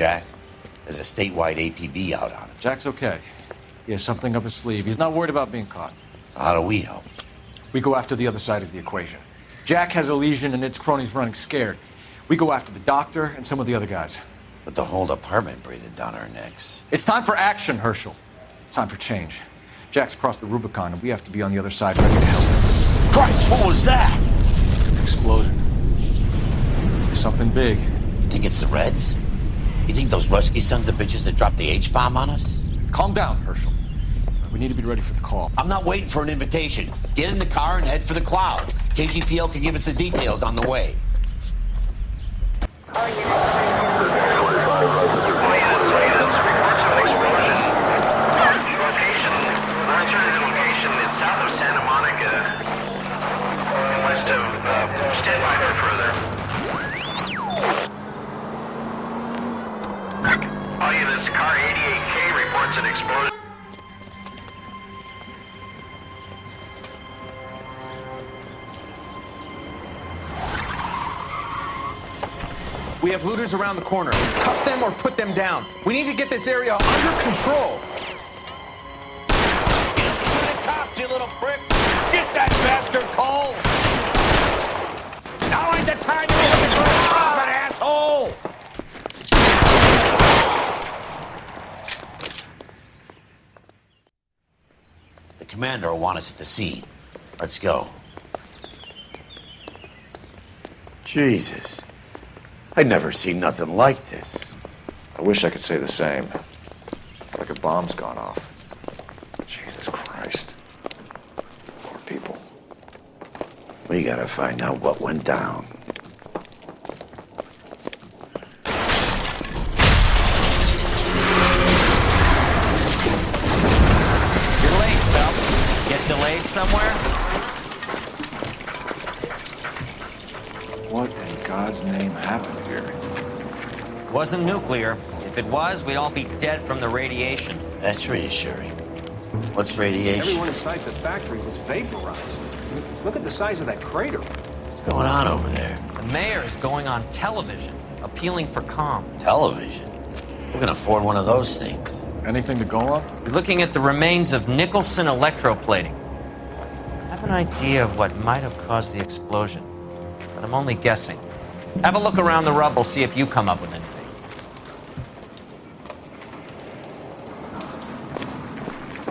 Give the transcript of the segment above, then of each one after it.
Jack? There's a statewide APB out on him. Jack's okay. He has something up his sleeve. He's not worried about being caught. How do we help? We go after the other side of the equation. Jack has a legion and its cronies running scared. We go after the doctor and some of the other guys. But the whole department breathing down our necks. It's time for action, Herschel. It's time for change. Jack's crossed the Rubicon and we have to be on the other side ready to help him. Christ, what was that? Explosion. Something big. You think it's the Reds? You think those Rusky sons of bitches that dropped the H-bomb on us? Calm down, Herschel. We need to be ready for the call. I'm not waiting for an invitation. Get in the car and head for the cloud. KGPL can give us the details on the way. All units, reports of an explosion. Location, alternative location is south of Santa Monica, west of, stand by for further. All units, car 88K reports an explosion. We have looters around the corner. Cuff them or put them down. We need to get this area under control. Shoot the cops, you little prick! Get that bastard, Cole! Now ain't the time to be looking for a stop, asshole! The commander will want us at the scene. Let's go. Jesus. I'd never seen nothing like this. I wish I could say the same. It's like a bomb's gone off. Jesus Christ. Poor people. We gotta find out what went down. You're late, Phelps. Get delayed somewhere? What in God's name happened here? Wasn't nuclear. If it was, we'd all be dead from the radiation. That's reassuring. What's radiation? Everyone inside the factory was vaporized. Look at the size of that crater. What's going on over there? The mayor is going on television, appealing for calm. Television? Who can afford one of those things? Anything to go on? We're looking at the remains of Nicholson electroplating. I have an idea of what might have caused the explosion, but I'm only guessing. Have a look around the rubble, see if you come up with anything.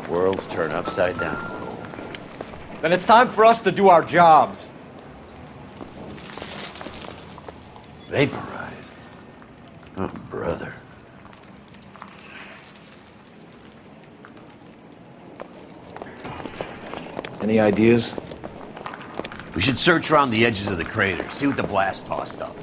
Worlds turn upside down. Then it's time for us to do our jobs. Vaporized. Oh, brother. Any ideas? We should search around the edges of the crater, see what the blast tossed up.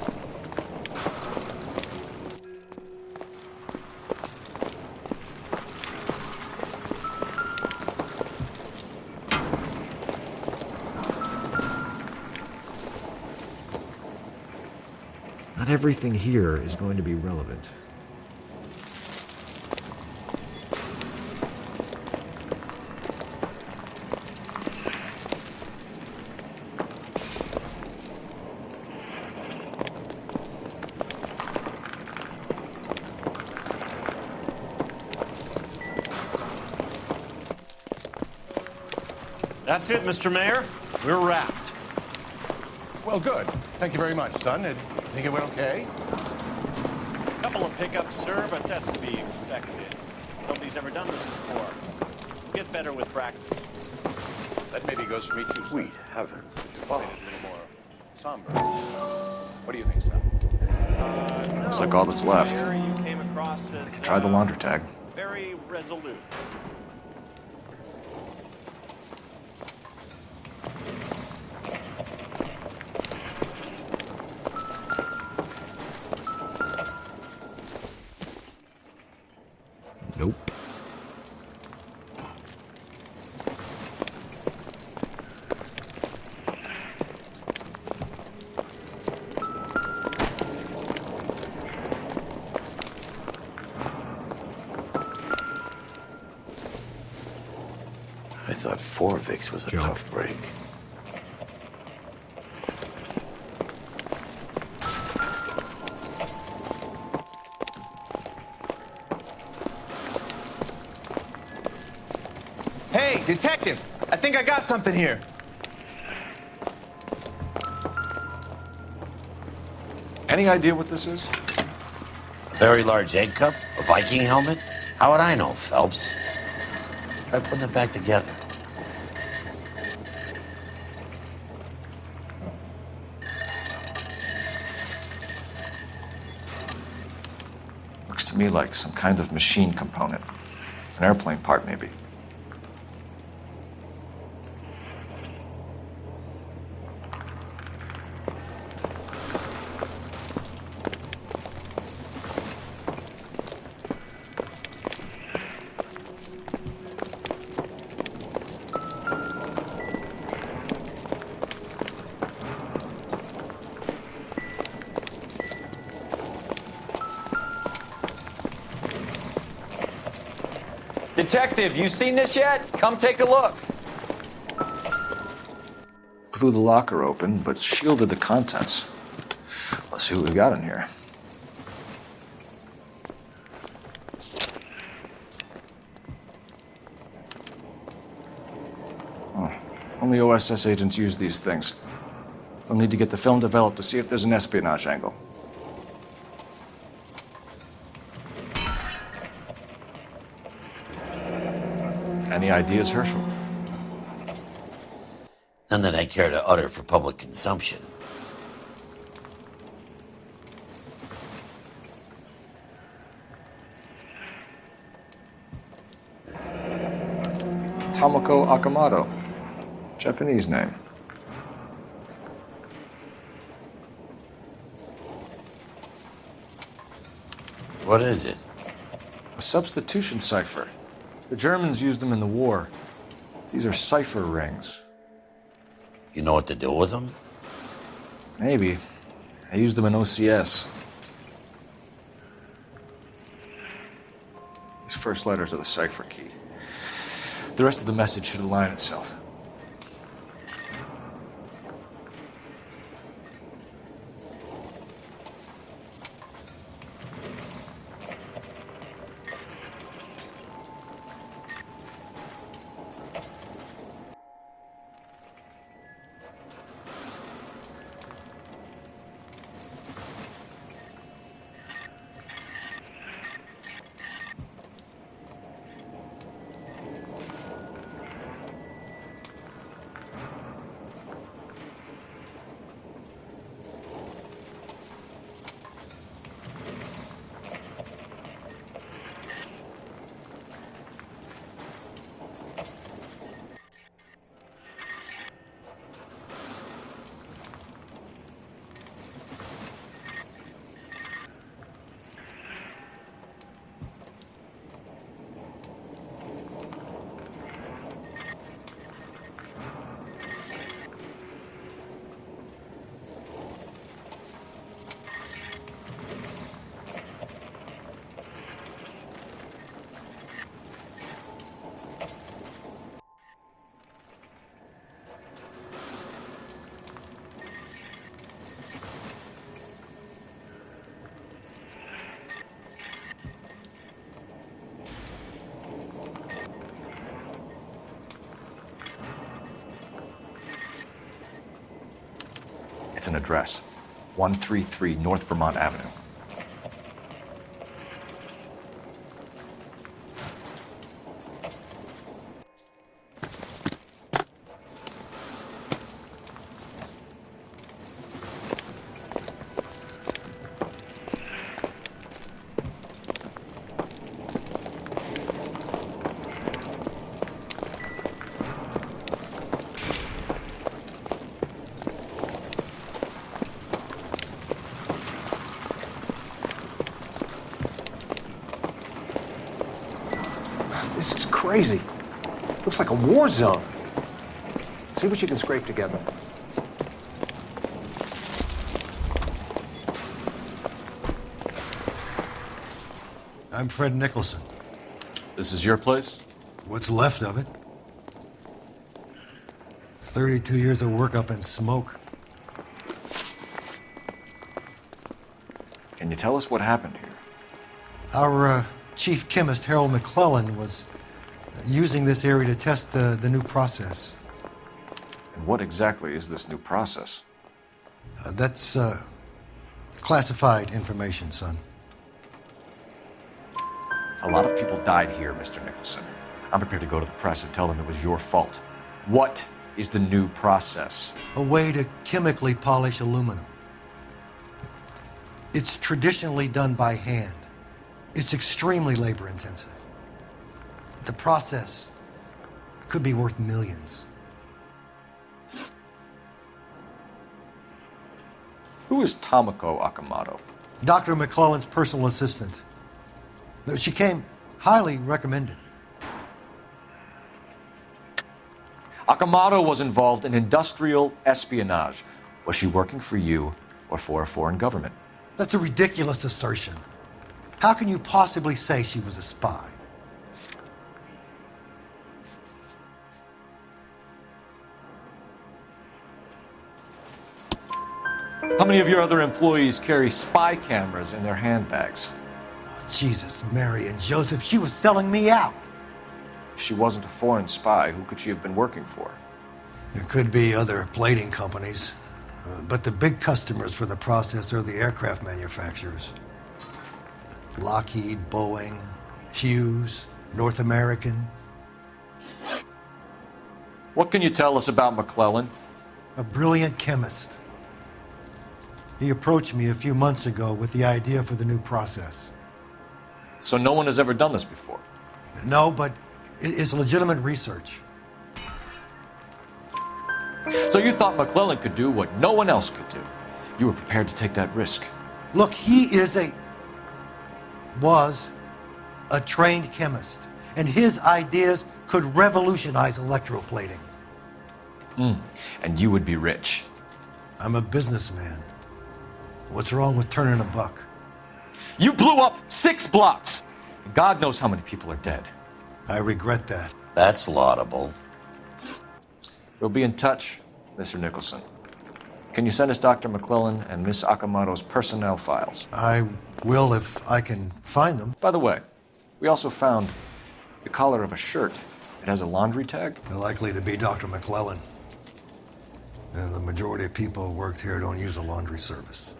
Not everything here is going to be relevant. That's it, Mr. Mayor. We're wrapped. Well, good. Thank you very much, son. I think it went okay. Couple of pickups, sir, but that's to be expected. Nobody's ever done this before. We'll get better with practice. That maybe goes for me too, son. Sweet heavens. A little more somber. What do you think, son? Looks like all that's left. Mayor, you came across as, Try the laundry tag. very resolute. Nope. I thought Forvix was a Jump. tough break. Hey, detective! I think I got something here. Any idea what this is? A very large egg cup? A Viking helmet? How would I know, Phelps? Try putting it back together. Looks to me like some kind of machine component. An airplane part, maybe. Detective, you seen this yet? Come take a look. Blew the locker open, but shielded the contents. Let's see what we got in here. Oh, only OSS agents use these things. We'll need to get the film developed to see if there's an espionage angle. Any ideas, Herschel? None that I care to utter for public consumption. Tomoko Akamoto. Japanese name. What is it? A substitution cipher. The Germans used them in the war. These are cipher rings. You know what to do with them? Maybe. I used them in OCS. These first letters are the cipher key. The rest of the message should align itself. It's an address. 133 North Vermont Avenue. This is crazy. Looks like a war zone. See what you can scrape together. I'm Fred Nicholson. This is your place? What's left of it? 32 years of work up in smoke. Can you tell us what happened here? Our chief chemist, Harold McClellan, was using this area to test the new process. And what exactly is this new process? That's classified information, son. A lot of people died here, Mr. Nicholson. I'm prepared to go to the press and tell them it was your fault. What is the new process? A way to chemically polish aluminum. It's traditionally done by hand. It's extremely labor intensive. The process could be worth millions. Who is Tomoko Akamoto? Dr. McClellan's personal assistant. She came highly recommended. Akamoto was involved in industrial espionage. Was she working for you or for a foreign government? That's a ridiculous assertion. How can you possibly say she was a spy? How many of your other employees carry spy cameras in their handbags? Jesus, Mary and Joseph, she was selling me out. If she wasn't a foreign spy, who could she have been working for? There could be other plating companies, but the big customers for the process are the aircraft manufacturers. Lockheed, Boeing, Hughes, North American. What can you tell us about McClellan? A brilliant chemist. He approached me a few months ago with the idea for the new process. So no one has ever done this before? No, but it's legitimate research. So you thought McClellan could do what no one else could do. You were prepared to take that risk. Look, he was a trained chemist, and his ideas could revolutionize electroplating. And you would be rich. I'm a businessman. What's wrong with turning a buck? You blew up 6 blocks! God knows how many people are dead. I regret that. That's laudable. We'll be in touch, Mr. Nicholson. Can you send us Dr. McClellan and Miss Akamoto's personnel files? I will if I can find them. By the way, we also found the collar of a shirt. It has a laundry tag. They're likely to be Dr. McClellan. The majority of people who worked here don't use a laundry service.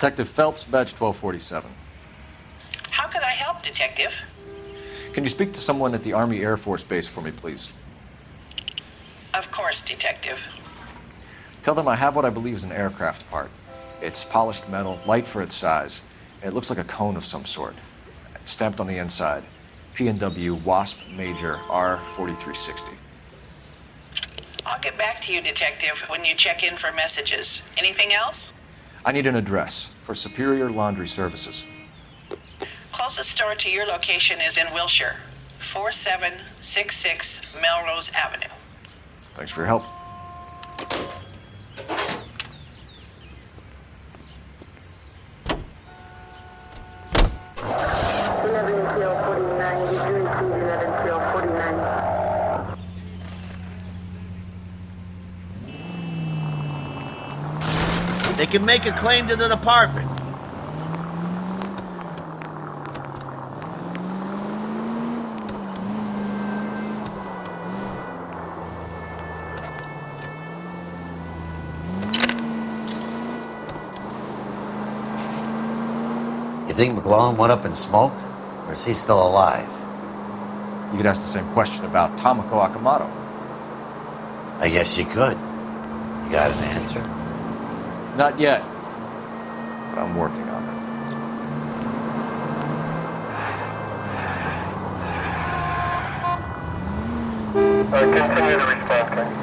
Detective Phelps, badge 1247. How could I help, Detective? Can you speak to someone at the Army Air Force Base for me, please? Of course, Detective. Tell them I have what I believe is an aircraft part. It's polished metal, light for its size, and it looks like a cone of some sort. It's stamped on the inside. P&W Wasp Major R4360. I'll get back to you, Detective, when you check in for messages. Anything else? I need an address for Superior Laundry Services. Closest store to your location is in Wilshire, 4766 Melrose Avenue. Thanks for your help. They can make a claim to the department. You think McClellan went up in smoke? Or is he still alive? You could ask the same question about Tomoko Akamoto. I guess you could. You got an answer? Not yet, but I'm working on it. Continue to respond.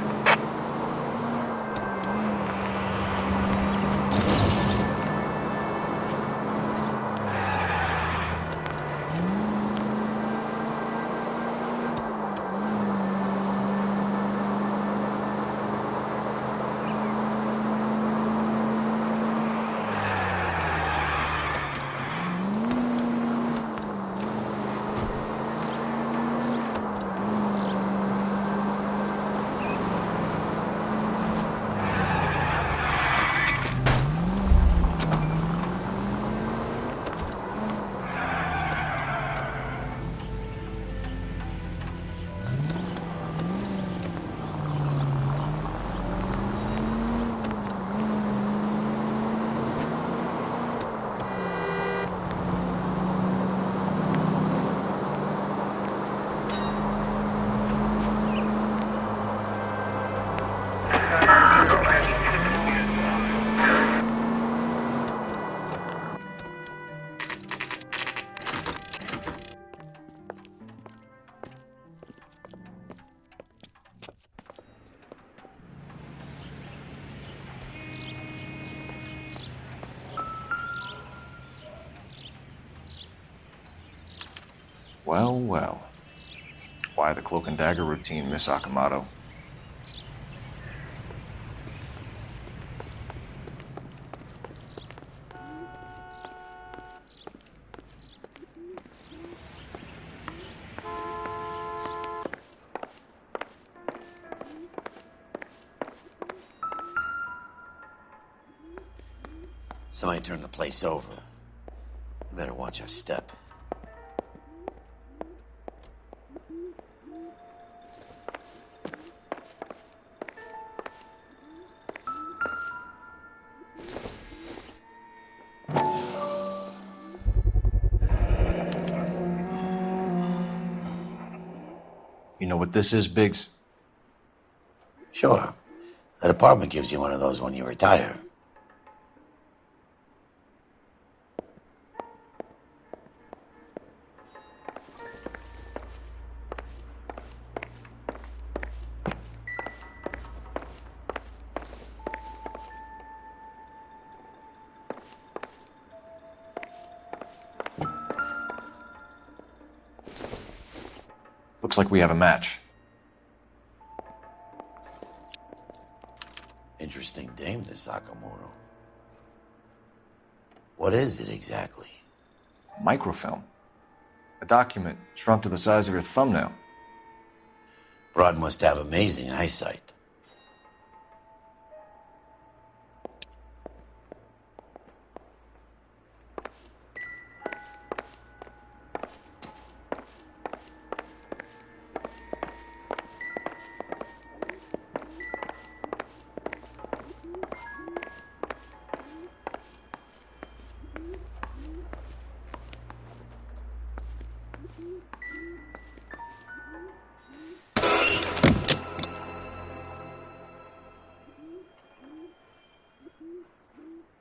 Well, well. Why the cloak and dagger routine, Miss Akamoto? Somebody turned the place over. We better watch our step. You know what this is, Biggs? Sure. The department gives you one of those when you retire. Looks like we have a match. Interesting dame, this Sakamoto. What is it exactly? Microfilm. A document shrunk to the size of your thumbnail. Broad must have amazing eyesight.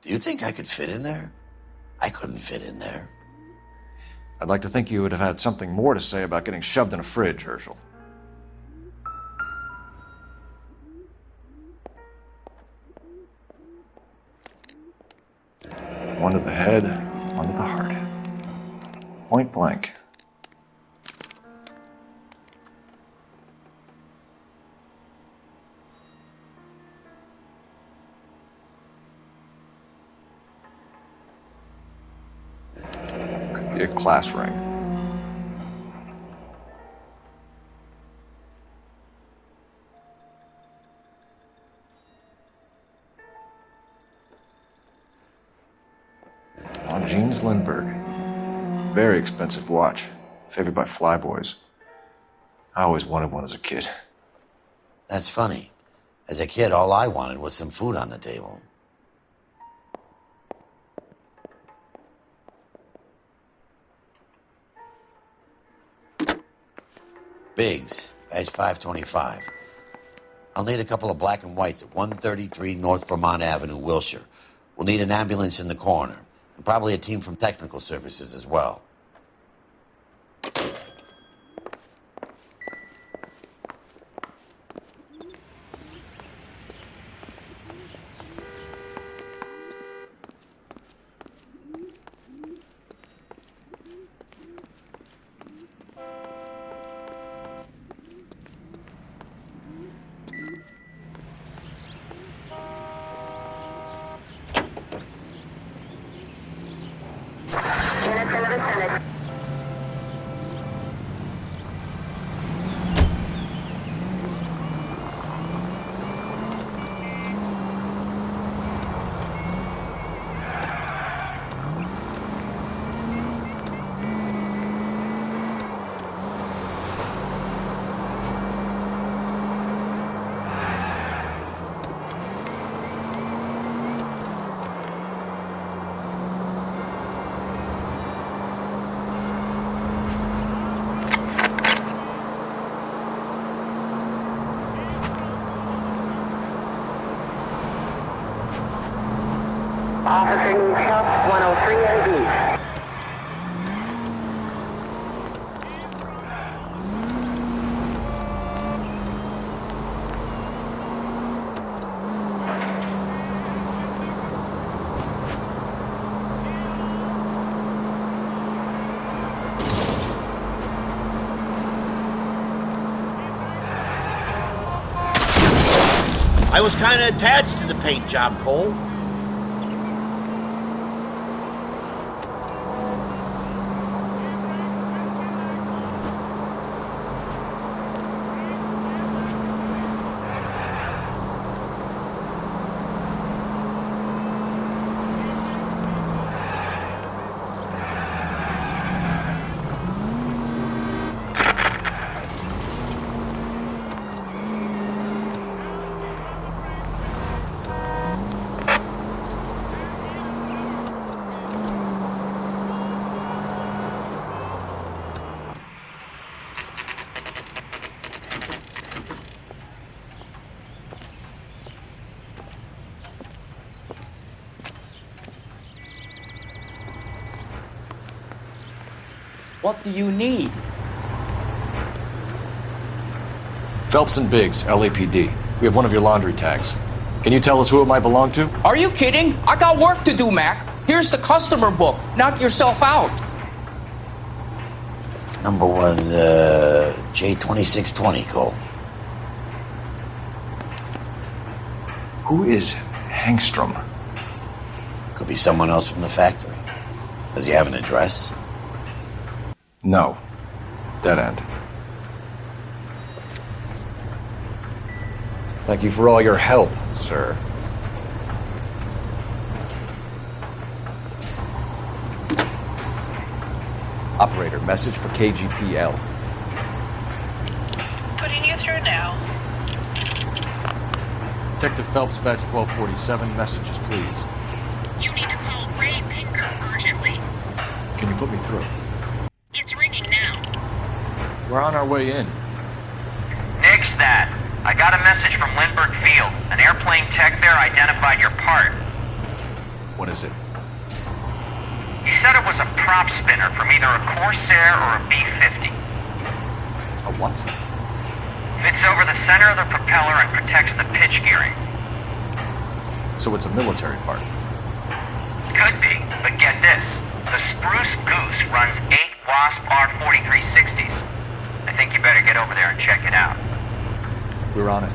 Do you think I could fit in there? I couldn't fit in there. I'd like to think you would have had something more to say about getting shoved in a fridge, Herschel. One to the head, one to the heart. Point blank. Could be a class ring. Jeans Lindbergh. Very expensive watch. Favored by flyboys. I always wanted one as a kid. That's funny. As a kid, all I wanted was some food on the table. Biggs, badge 525. I'll need a couple of black and whites at 133 North Vermont Avenue, Wilshire. We'll need an ambulance in the corner. And probably a team from technical services as well. Officer Shop 103 NB. I was kind of attached to the paint job, Cole. What do you need? Phelps and Biggs, LAPD. We have one of your laundry tags. Can you tell us who it might belong to? Are you kidding? I got work to do, Mac. Here's the customer book. Knock yourself out. Number was J2620, Cole. Who is Hangstrom? Could be someone else from the factory. Does he have an address? No. Dead end. Thank you for all your help, sir. Operator, message for KGPL. Putting you through now. Detective Phelps, badge 1247, messages, please. You need to call Ray Pinker urgently. Can you put me through? It's ringing now. We're on our way in. Nix that. I got a message from Lindbergh Field. An airplane tech there identified your part. What is it? He said it was a prop spinner from either a Corsair or a B-50. A what? Fits over the center of the propeller and protects the pitch gearing. So it's a military part. Could be, but get this. The Spruce Goose runs 8 Wasp R4360s. I think you better get over there and check it out. We're on it.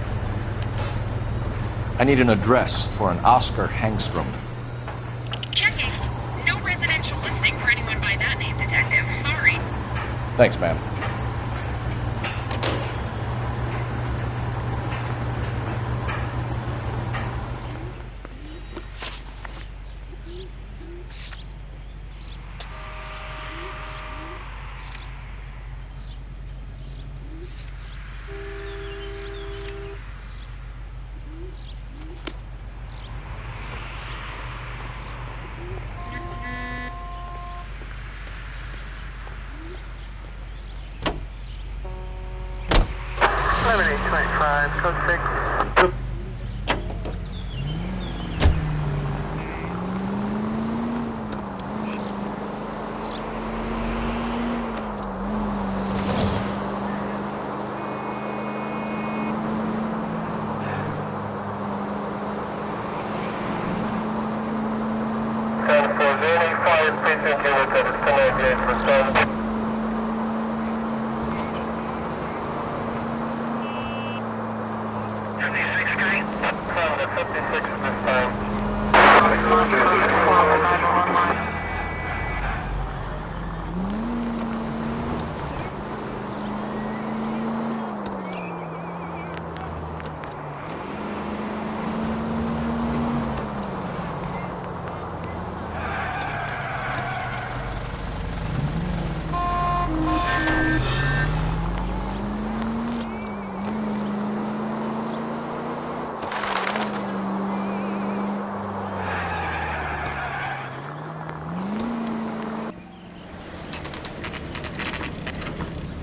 I need an address for an Oscar Hangstrom. Checking. No residential listing for anyone by that name, Detective. Sorry. Thanks, ma'am. Code 6.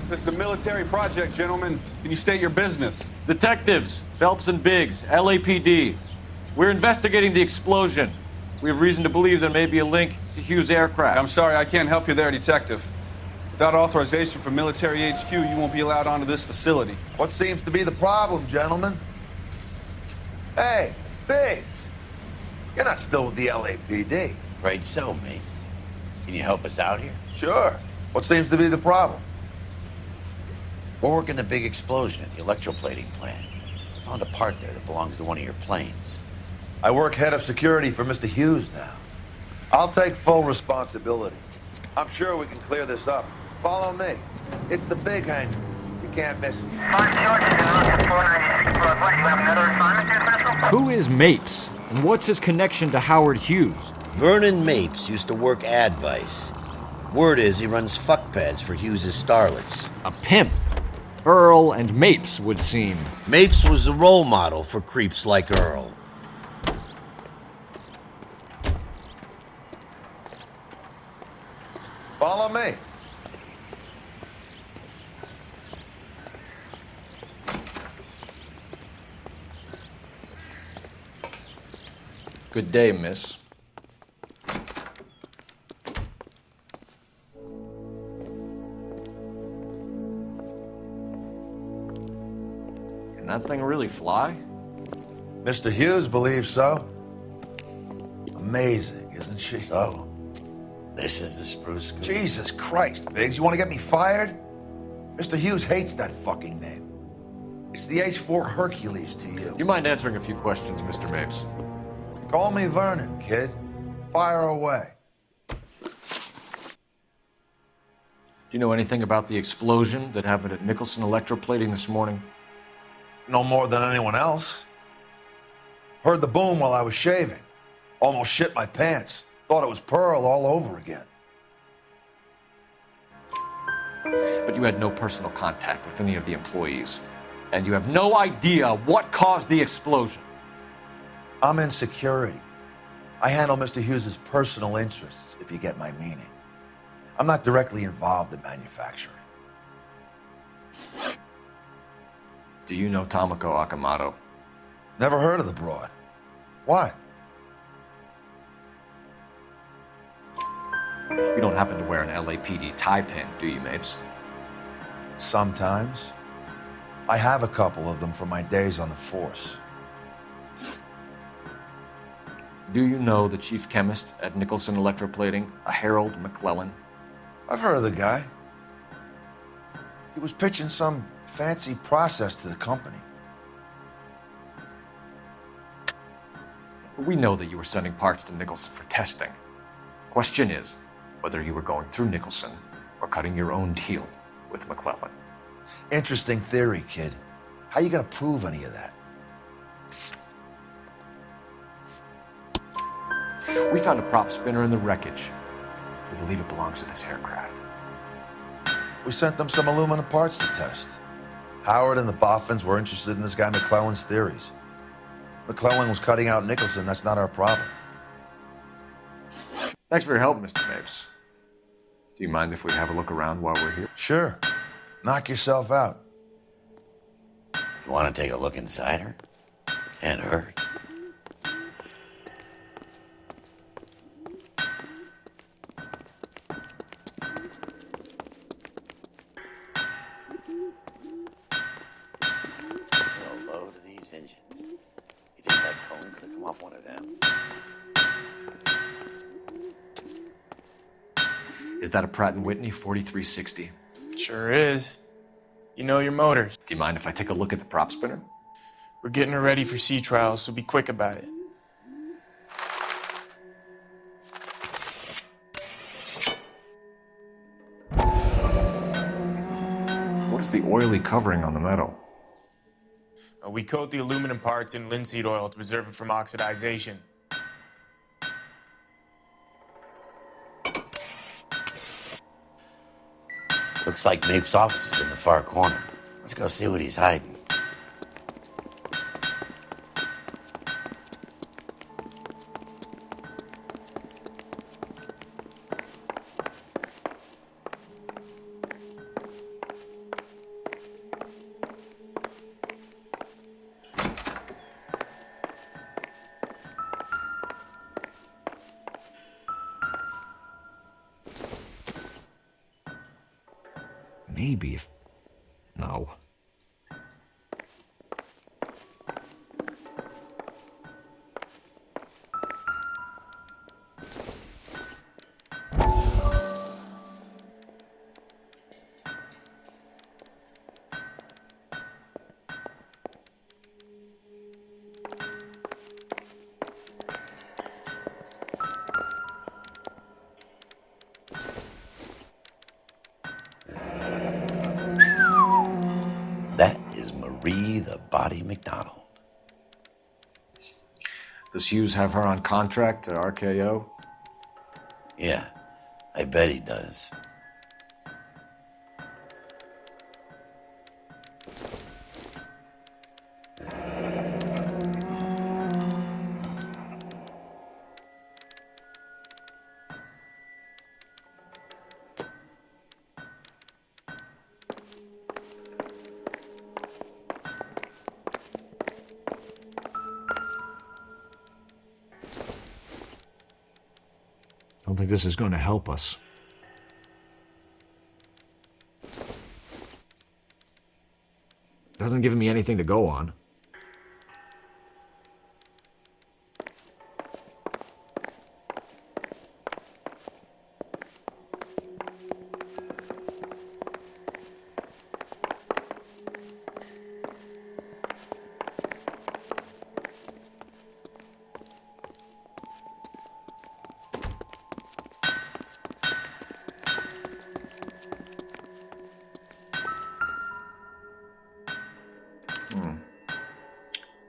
This is a military project, gentlemen. Can you state your business? Detectives, Phelps and Biggs, LAPD. We're investigating the explosion. We have reason to believe there may be a link to Hughes' aircraft. I'm sorry, I can't help you there, Detective. Without authorization from military HQ, you won't be allowed onto this facility. What seems to be the problem, gentlemen? Hey, Biggs, you're not still with the LAPD. Right so, mates. Can you help us out here? Sure. What seems to be the problem? We're working the big explosion at the electroplating plant. I found a part there that belongs to one of your planes. I work head of security for Mr. Hughes now. I'll take full responsibility. I'm sure we can clear this up. Follow me. It's the big hangar. You can't miss it. Who is Mapes, and what's his connection to Howard Hughes? Vernon Mapes used to work Advice. Word is he runs fuck pads for Hughes' starlets. A pimp. Earl and Mapes would seem. Mapes was the role model for creeps like Earl. Follow me. Good day, miss. Can that thing really fly? Mr. Hughes believes so. Amazing, isn't she? So, this is the spruce goose. Jesus Christ, Biggs, you want to get me fired? Mr. Hughes hates that fucking name. It's the H-4 Hercules to you. Do you mind answering a few questions, Mr. Mapes? Call me Vernon, kid. Fire away. Do you know anything about the explosion that happened at Nicholson Electroplating this morning? No more than anyone else. Heard the boom while I was shaving. Almost shit my pants. Thought it was Pearl all over again. But you had no personal contact with any of the employees. And you have no idea what caused the explosion. I'm in security. I handle Mr. Hughes' personal interests, if you get my meaning. I'm not directly involved in manufacturing. Do you know Tomoko Akamoto? Never heard of the broad. Why? You don't happen to wear an LAPD tie pin, do you, Mapes? Sometimes. I have a couple of them from my days on the force. Do you know the chief chemist at Nicholson Electroplating, a Harold McClellan? I've heard of the guy. He was pitching some fancy process to the company. We know that you were sending parts to Nicholson for testing. Question is whether you were going through Nicholson or cutting your own deal with McClellan. Interesting theory, kid. How you gonna prove any of that? We found a prop spinner in the wreckage. We believe it belongs to this aircraft. We sent them some aluminum parts to test. Howard and the Boffins were interested in this guy McClellan's theories. McClellan was cutting out Nicholson. That's not our problem. Thanks for your help, Mr. Mapes. Do you mind if we have a look around while we're here? Sure. Knock yourself out. You want to take a look inside her? Can't hurt. Low to these engines. You think that cone could have come off one of them? Is that a Pratt & Whitney 4360? Sure is. You know your motors. Do you mind if I take a look at the prop spinner? We're getting her ready for sea trials, so be quick about it. What is the oily covering on the metal? We coat the aluminum parts in linseed oil to preserve it from oxidization. Looks like Mapes' office is in the far corner. Let's go see what he's hiding. Maybe if... No. That is Marie the Body McDonald. Does Hughes have her on contract to RKO? Yeah, I bet he does. I don't think this is going to help us. Doesn't give me anything to go on.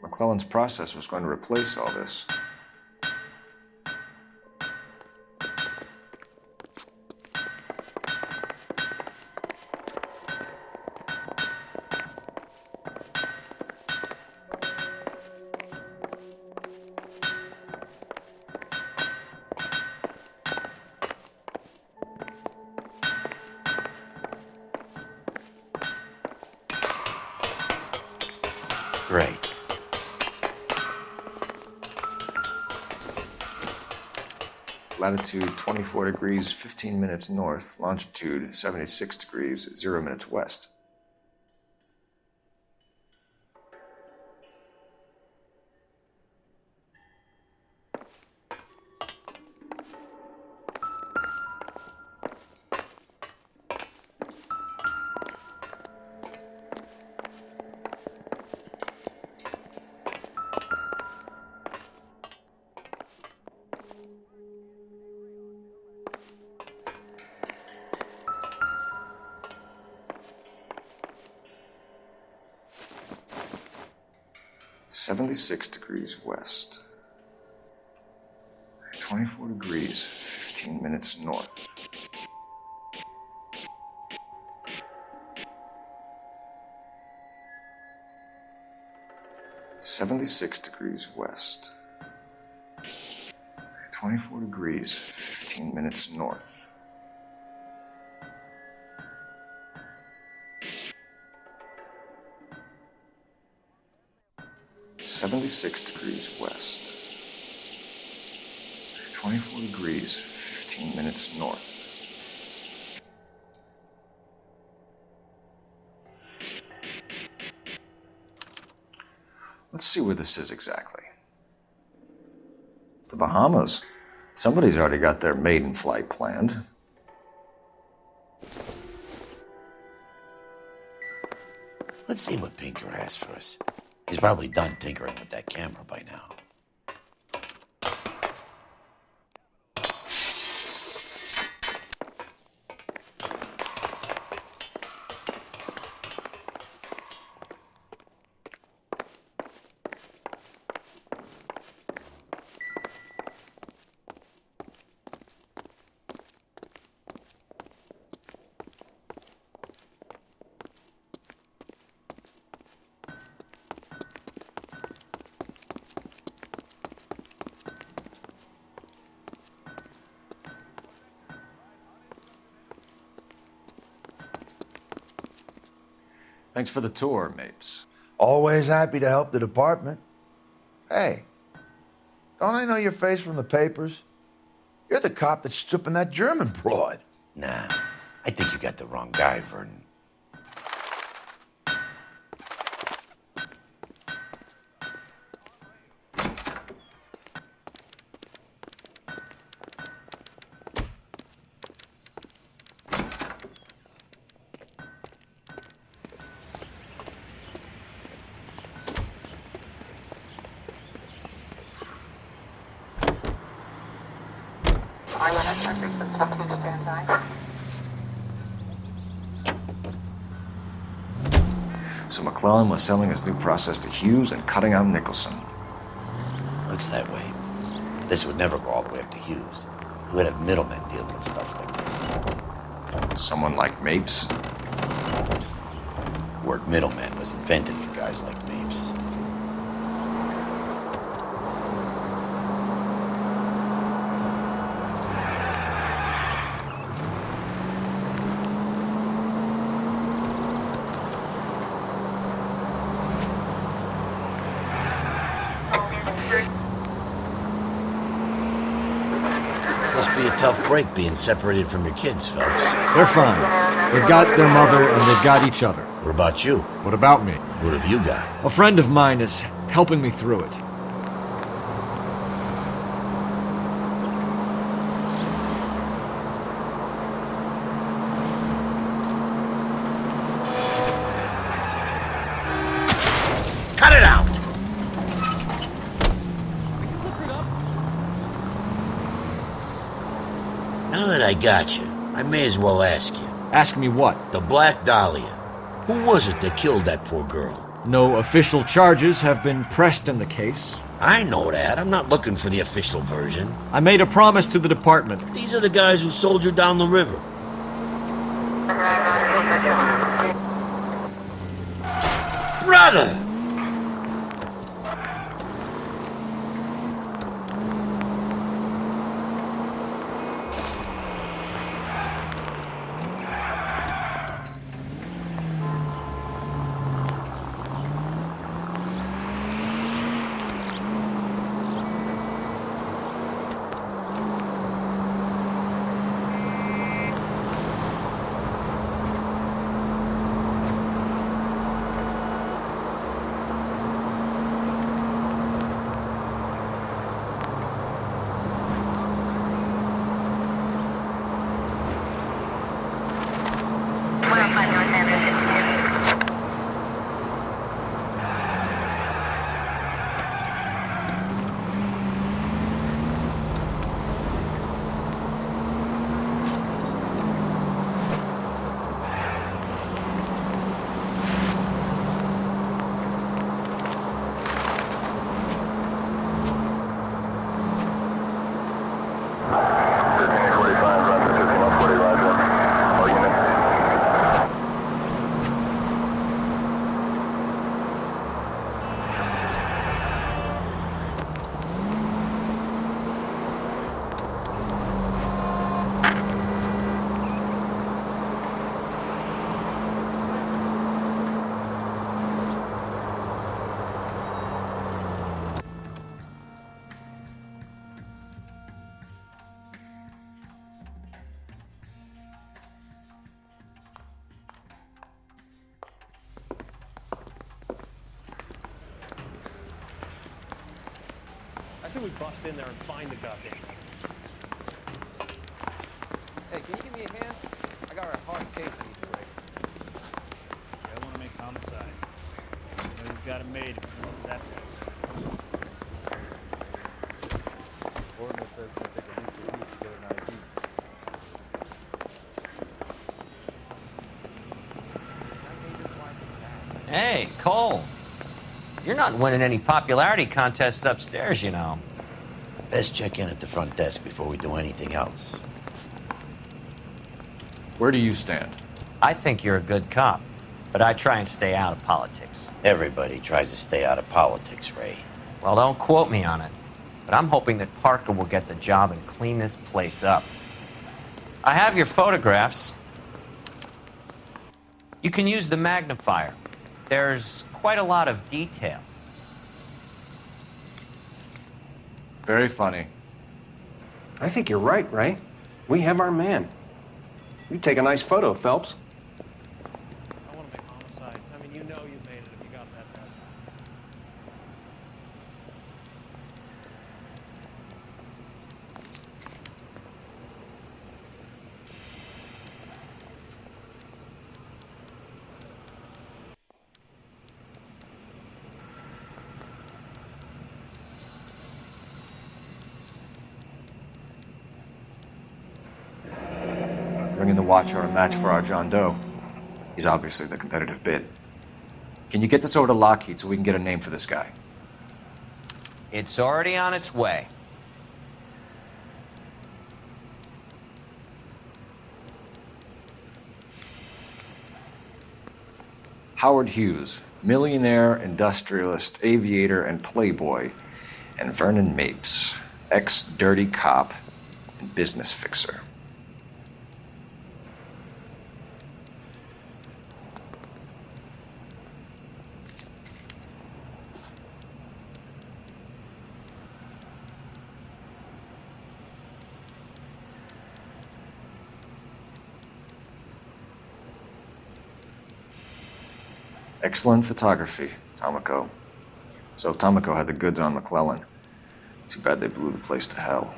McClellan's process was going to replace all this. Great. Latitude 24 degrees, 15 minutes north. Longitude 76 degrees, 0 minutes west. .76 degrees west. 24 degrees, 15 minutes north. .76 degrees west. 24 degrees, 15 minutes north. .76 degrees west. 24 degrees, 15 minutes north. Let's see where this is exactly. The Bahamas. Somebody's already got their maiden flight planned. Let's see what Pinker has for us. He's probably done tinkering with that camera by now. Thanks for the tour, Mapes. Always happy to help the department. Hey, don't I know your face from the papers? You're the cop that's stripping that German broad. Nah, I think you got the wrong guy, Vernon. So McClellan was selling his new process to Hughes and cutting out Nicholson. Looks that way. This would never go all the way up to Hughes. Who would have middlemen dealing with stuff like this? Someone like Mapes? The word middleman was invented for guys like Mapes. Must be a tough break being separated from your kids, Phelps. They're fine. They've got their mother and they've got each other. What about you? What about me? What have you got? A friend of mine is helping me through it. Cut it out! Now that I got you, I may as well ask you. Ask me what? The Black Dahlia. Who was it that killed that poor girl? No official charges have been pressed in the case. I know that. I'm not looking for the official version. I made a promise to the department. These are the guys who sold you down the river. Brother! I say we bust in there and find the goddamn thing. Hey, can you give me a hand? I got a hard case I need to break. I want to make homicide. You know you've got it made if you want that place. Ordinance says it's going to take at least a week to get an ID. Hey, Cole. You're not winning any popularity contests upstairs, you know. Best check in at the front desk before we do anything else. Where do you stand? I think you're a good cop, but I try and stay out of politics. Everybody tries to stay out of politics, Ray. Well, don't quote me on it, but I'm hoping that Parker will get the job and clean this place up. I have your photographs. You can use the magnifier. There's quite a lot of detail. Very funny. I think you're right, Ray. We have our man. You take a nice photo, Phelps. I want to make homicide. I mean, you know you made it if you got that message. Bringing the Watcher a match for our John Doe. He's obviously the competitive bid. Can you get this over to Lockheed so we can get a name for this guy? It's already on its way. Howard Hughes, millionaire, industrialist, aviator, and playboy, and Vernon Mapes, ex-dirty cop and business fixer. Excellent photography, Tomoko. So Tomoko had the goods on McClellan. Too bad they blew the place to hell.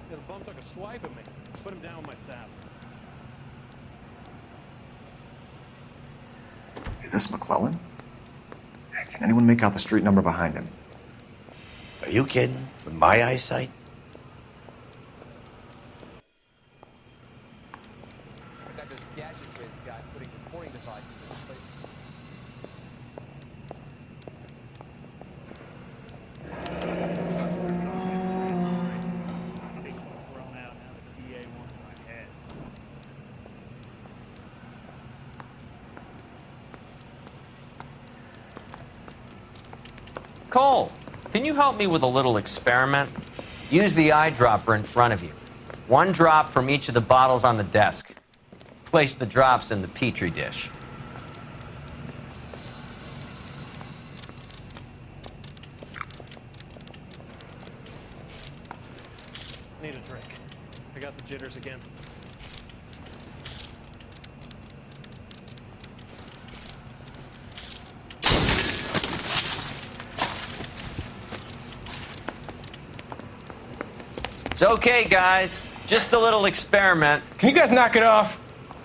Yeah, the bum took a swipe at me. Put him down with my saddle. Is this McClellan? Can anyone make out the street number behind him? Are you kidding? With my eyesight? I got this gadget whiz guy putting recording devices in place. Thrown out now the DA wants my head. Cole, can you help me with a little experiment? Use the eyedropper in front of you. One drop from each of the bottles on the desk. Place the drops in the petri dish. Need a drink. I got the jitters again. It's okay, guys. Just a little experiment. Can you guys knock it off?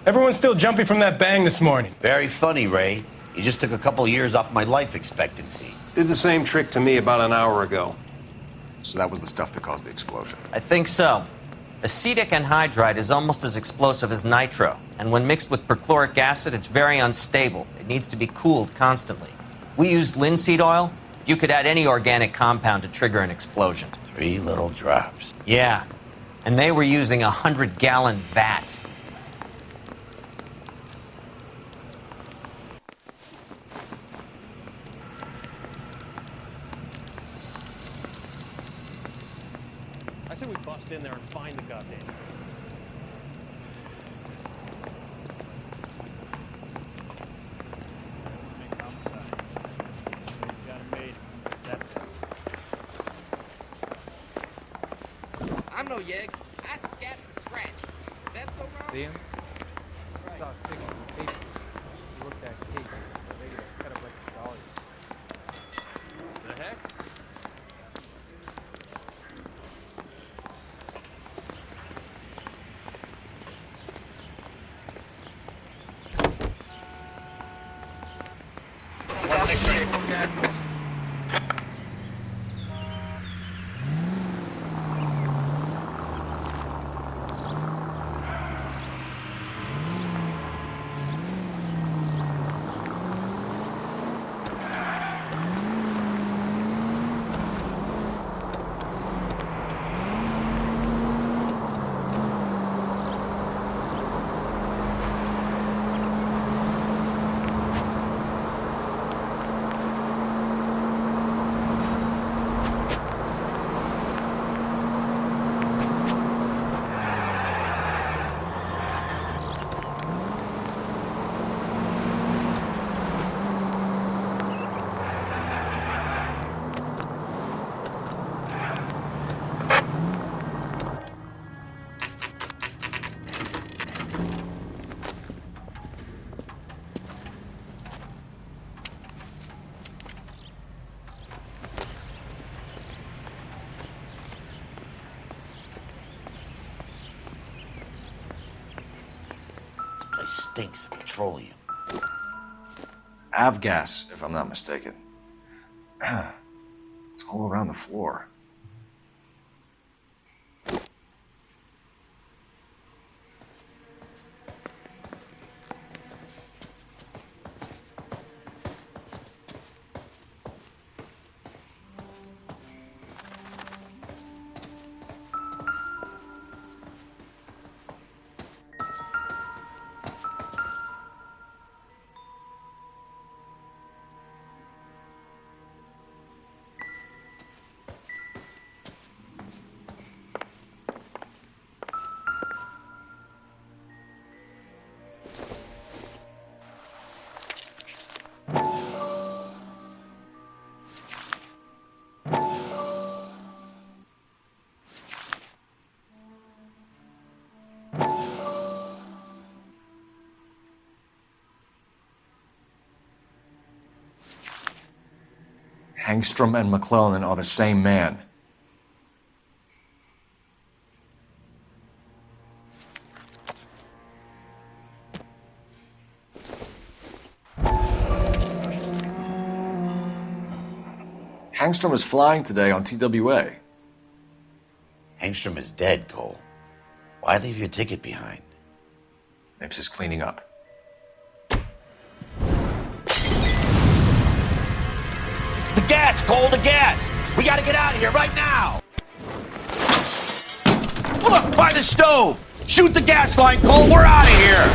Everyone's still jumpy from that bang this morning. Very funny, Ray. You just took a couple of years off my life expectancy. Did the same trick to me about an hour ago. So that was the stuff that caused the explosion. I think so. Acetic anhydride is almost as explosive as nitro, and when mixed with perchloric acid, it's very unstable. It needs to be cooled constantly. We used linseed oil. You could add any organic compound to trigger an explosion. 3 little drops. Yeah, and they were using a 100-gallon vat. I say we bust in there and find the goddamn things. Make homicide. We got him made. That fits. I'm no yegg. I scat and scratch. Is that so wrong? See him? I saw his picture in the paper. He looked at case. Maybe I cut up like $1. The heck? This place stinks of petroleum. avgas, if I'm not mistaken. It's all around the floor. Hangstrom and McClellan are the same man. Hangstrom is flying today on TWA. Hangstrom is dead, Cole. Why leave your ticket behind? Nips is cleaning up. The gas, Cole, the gas! We gotta get out of here right now! Look, by the stove! Shoot the gas line, Cole, we're out of here!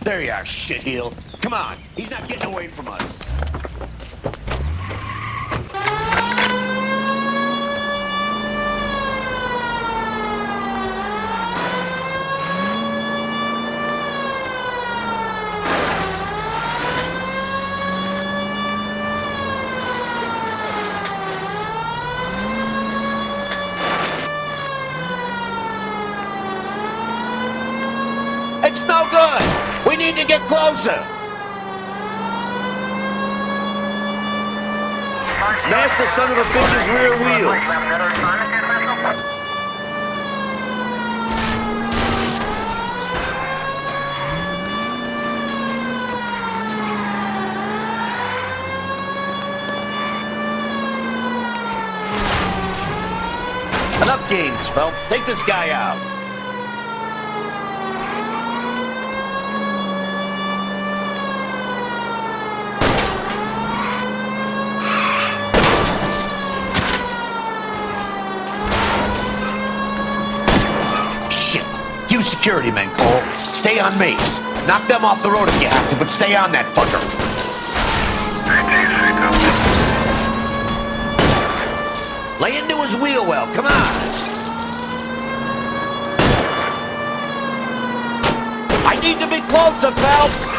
There you are, shitheel. Come on, he's not getting away from us. It's no good! We need to get closer! Smash the son of a bitch's rear wheels! Enough games, Phelps. Take this guy out. Security men, Cole. Stay on mates. Knock them off the road if you have to, but stay on that fucker. Lay into his wheel well. Come on. I need to be closer, Phelps.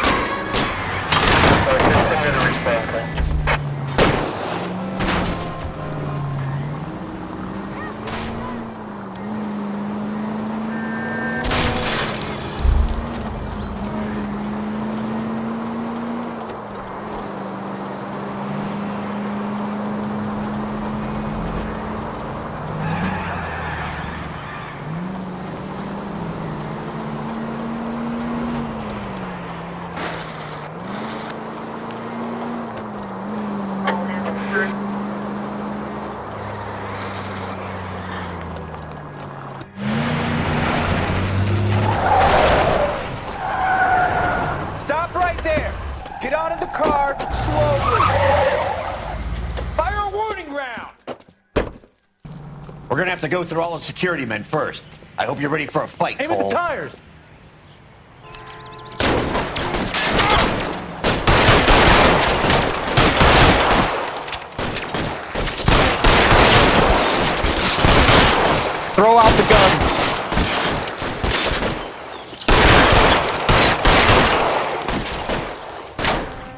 We're gonna have to go through all the security men first. I hope you're ready for a fight, Cole. Aim at the tires! Throw out the guns.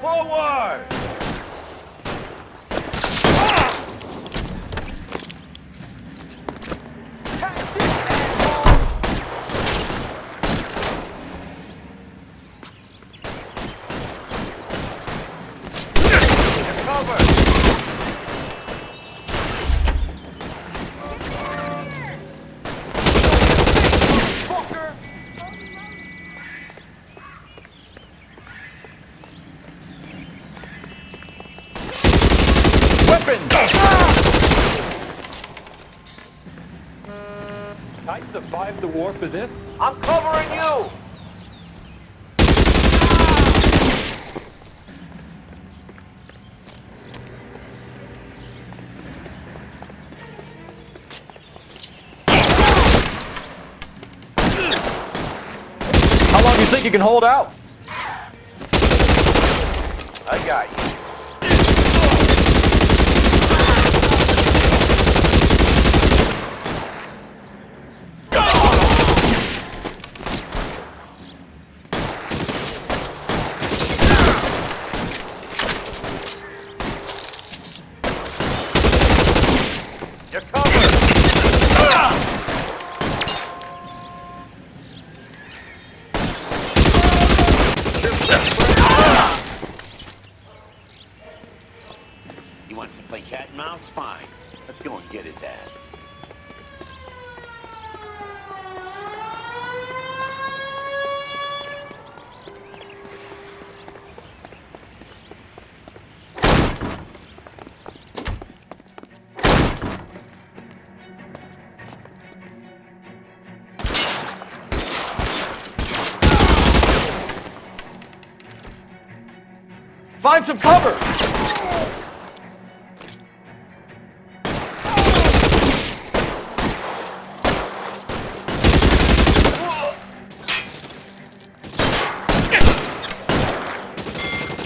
Forward! I survived the war for this? I'm covering you! How long do you think you can hold out? I got you. You're covered. He wants to play cat and mouse? Fine. Let's go and get his ass. Find some cover!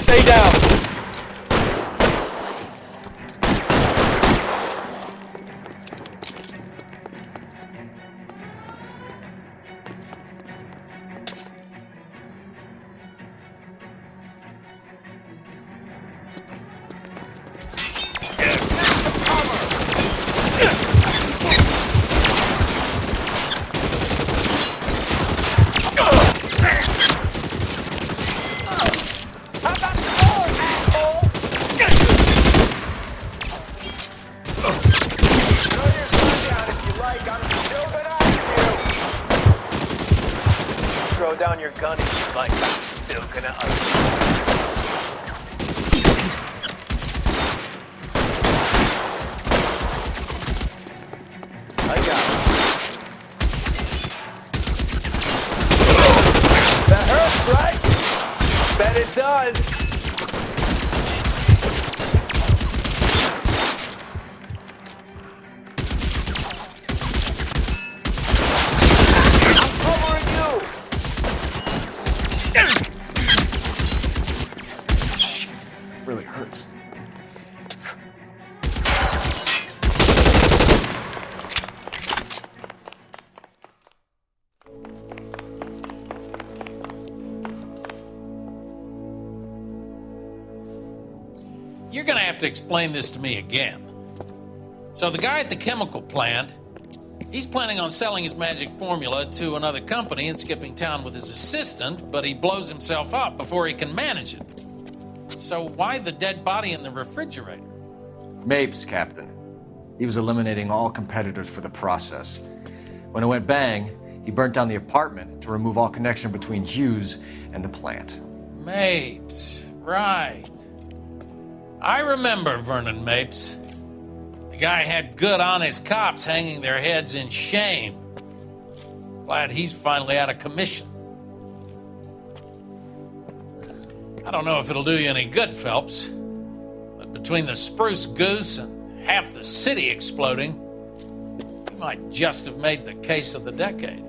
Stay down! Throw down your gun if you like. I'm still gonna ice I got it. That hurts, right? Bet it does. I'm covering you. Shit, really hurts. You're gonna have to explain this to me again. So the guy at the chemical plant, he's planning on selling his magic formula to another company and skipping town with his assistant, but he blows himself up before he can manage it. So why the dead body in the refrigerator? Mapes, Captain. He was eliminating all competitors for the process. When it went bang, he burnt down the apartment to remove all connection between Hughes and the plant. Mapes, right. I remember Vernon Mapes. The guy had good honest cops hanging their heads in shame. Glad he's finally out of commission. I don't know if it'll do you any good, Phelps, but between the spruce goose and half the city exploding, you might just have made the case of the decade.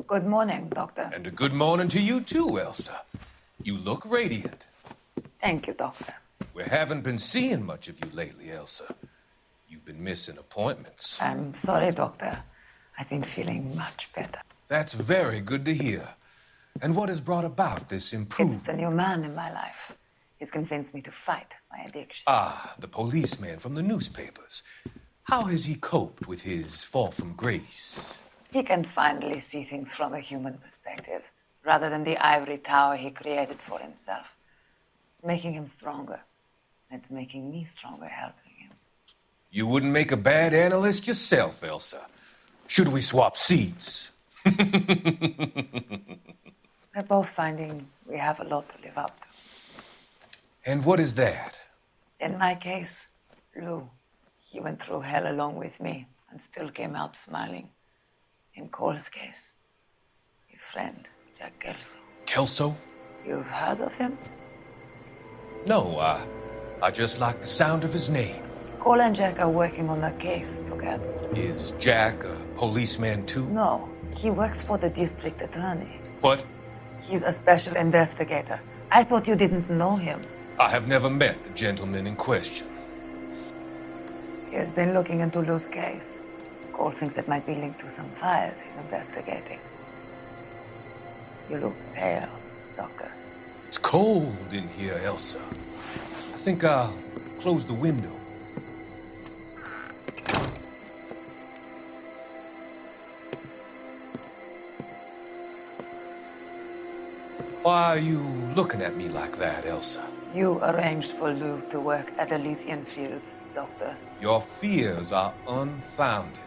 Good morning, Doctor. And a good morning to you too, Elsa. You look radiant. Thank you, Doctor. We haven't been seeing much of you lately, Elsa. You've been missing appointments. I'm sorry, Doctor. I've been feeling much better. That's very good to hear. And what has brought about this improvement? It's the new man in my life. He's convinced me to fight my addiction. Ah, the policeman from the newspapers. How has he coped with his fall from grace? He can finally see things from a human perspective. rather than the ivory tower he created for himself. It's making him stronger. It's making me stronger helping him. You wouldn't make a bad analyst yourself, Elsa. Should we swap seats? We're both finding we have a lot to live up to. And what is that? In my case, Lou, he went through hell along with me and still came out smiling. In Cole's case, his friend, Jack Kelso. Kelso? You've heard of him? No, I just like the sound of his name. Cole and Jack are working on a case together. Is Jack a policeman too? No, he works for the district attorney. What? He's a special investigator. I thought you didn't know him. I have never met the gentleman in question. He has been looking into Lou's case. Cole thinks it might be linked to some fires he's investigating. You look pale, Doctor. It's cold in here, Elsa. I think I'll close the window. Why are you looking at me like that, Elsa? You arranged for Lou to work at Elysian Fields, Doctor. Your fears are unfounded.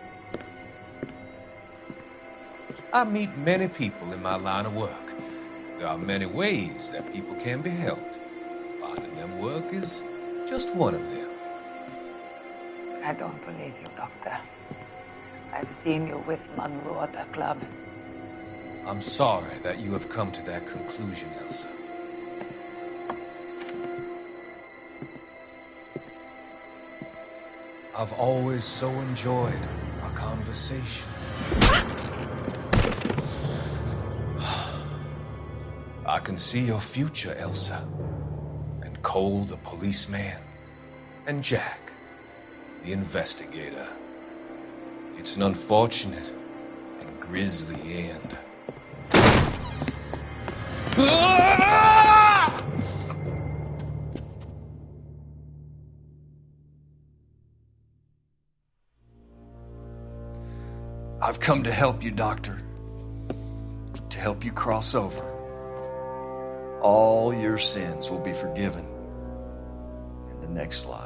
I meet many people in my line of work. There are many ways that people can be helped. Finding them work is just one of them. I don't believe you, Doctor. I've seen you with Monroe at the club. I'm sorry that you have come to that conclusion, Elsa. I've always so enjoyed our conversation. I can see your future, Elsa. And Cole, the policeman. And Jack, the investigator. It's an unfortunate and grisly end. I've come to help you, Doctor. To help you cross over. All your sins will be forgiven in the next life.